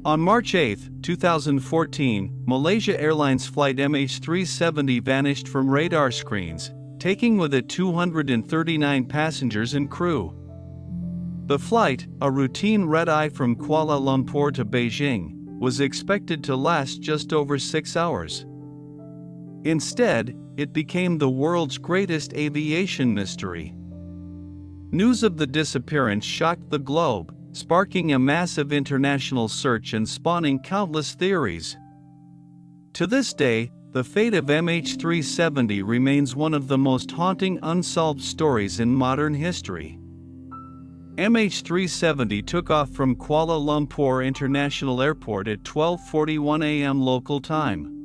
On March 8, 2014, Malaysia Airlines Flight MH370 vanished from radar screens, taking with it 239 passengers and crew. The flight, a routine red-eye from Kuala Lumpur to Beijing, was expected to last just over 6 hours. Instead, it became the world's greatest aviation mystery. News of the disappearance shocked the globe, sparking a massive international search and spawning countless theories. To this day, the fate of MH370 remains one of the most haunting unsolved stories in modern history. MH370 took off from Kuala Lumpur International Airport at 12:41 a.m. local time.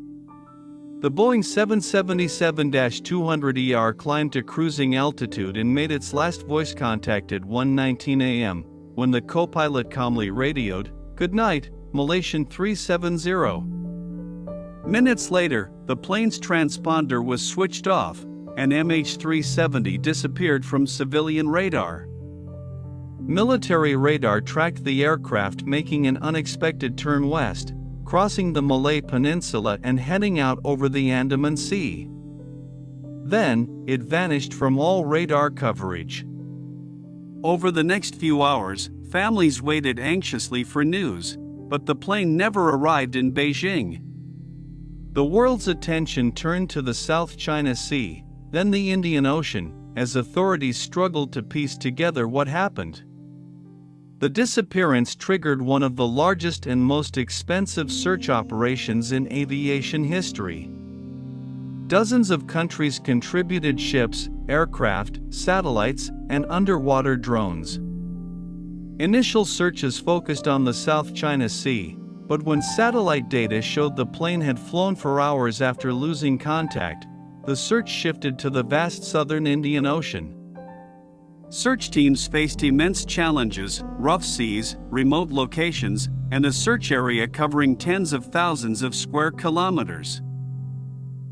The Boeing 777-200ER climbed to cruising altitude and made its last voice contact at 1:19 a.m. when the co-pilot calmly radioed, "Good night, Malaysian 370." Minutes later, the plane's transponder was switched off, and MH370 disappeared from civilian radar. Military radar tracked the aircraft making an unexpected turn west, crossing the Malay Peninsula and heading out over the Andaman Sea. Then, it vanished from all radar coverage. Over the next few hours, families waited anxiously for news, but the plane never arrived in Beijing. The world's attention turned to the South China Sea, then the Indian Ocean, as authorities struggled to piece together what happened. The disappearance triggered one of the largest and most expensive search operations in aviation history. Dozens of countries contributed ships, aircraft, satellites, and underwater drones. Initial searches focused on the South China Sea, but when satellite data showed the plane had flown for hours after losing contact, the search shifted to the vast southern Indian Ocean. Search teams faced immense challenges: rough seas, remote locations, and a search area covering tens of thousands of square kilometers.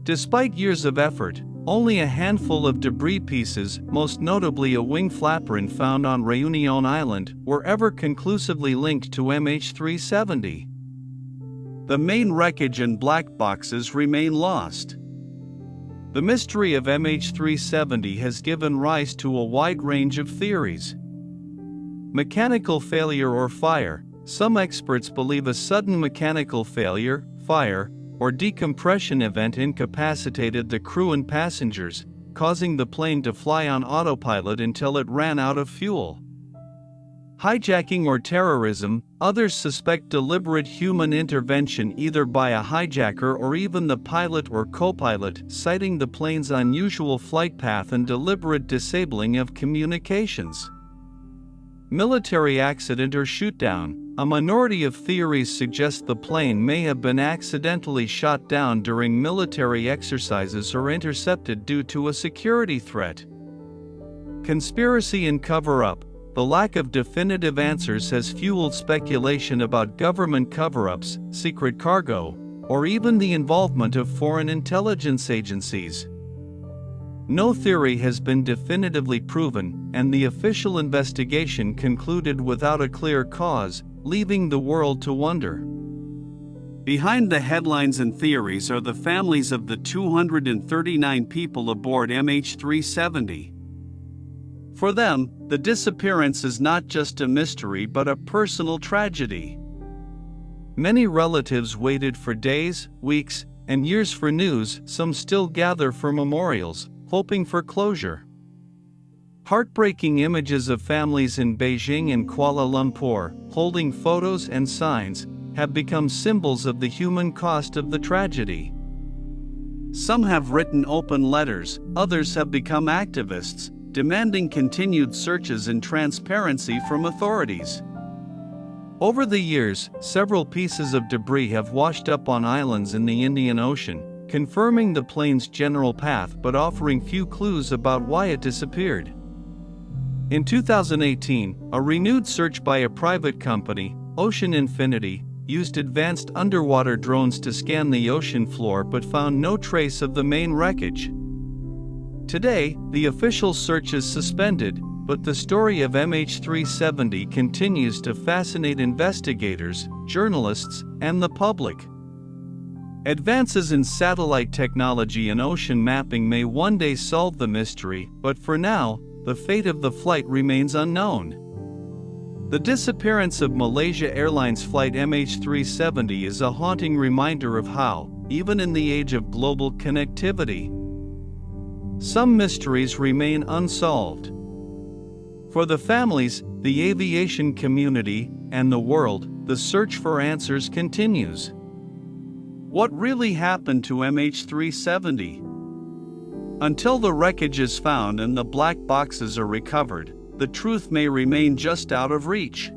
Despite years of effort, only a handful of debris pieces, most notably a wing flatprint found on Réunion Island, were ever conclusively linked to MH370. The main wreckage and black boxes remain lost. The mystery of MH370 has given rise to a wide range of theories. Mechanical failure or fire. Some experts believe a sudden mechanical failure, fire, or decompression event incapacitated the crew and passengers, causing the plane to fly on autopilot until it ran out of fuel. Hijacking or terrorism. Others suspect deliberate human intervention either by a hijacker or even the pilot or co-pilot, citing the plane's unusual flight path and deliberate disabling of communications. Military accident or shootdown. A minority of theories suggest the plane may have been accidentally shot down during military exercises or intercepted due to a security threat. Conspiracy and cover-up. The lack of definitive answers has fueled speculation about government cover-ups, secret cargo, or even the involvement of foreign intelligence agencies. No theory has been definitively proven, and the official investigation concluded without a clear cause, leaving the world to wonder. Behind the headlines and theories are the families of the 239 people aboard MH370. For them, the disappearance is not just a mystery but a personal tragedy. Many relatives waited for days, weeks, and years for news. Some still gather for memorials, hoping for closure. Heartbreaking images of families in Beijing and Kuala Lumpur, holding photos and signs, have become symbols of the human cost of the tragedy. Some have written open letters, others have become activists, demanding continued searches and transparency from authorities. Over the years, several pieces of debris have washed up on islands in the Indian Ocean, confirming the plane's general path but offering few clues about why it disappeared. In 2018, a renewed search by a private company, Ocean Infinity, used advanced underwater drones to scan the ocean floor but found no trace of the main wreckage. Today, the official search is suspended, but the story of MH370 continues to fascinate investigators, journalists, and the public. Advances in satellite technology and ocean mapping may one day solve the mystery, but for now, the fate of the flight remains unknown. The disappearance of Malaysia Airlines Flight MH370 is a haunting reminder of how, even in the age of global connectivity, some mysteries remain unsolved. For the families, the aviation community, and the world, the search for answers continues. What really happened to MH370? Until the wreckage is found and the black boxes are recovered, the truth may remain just out of reach.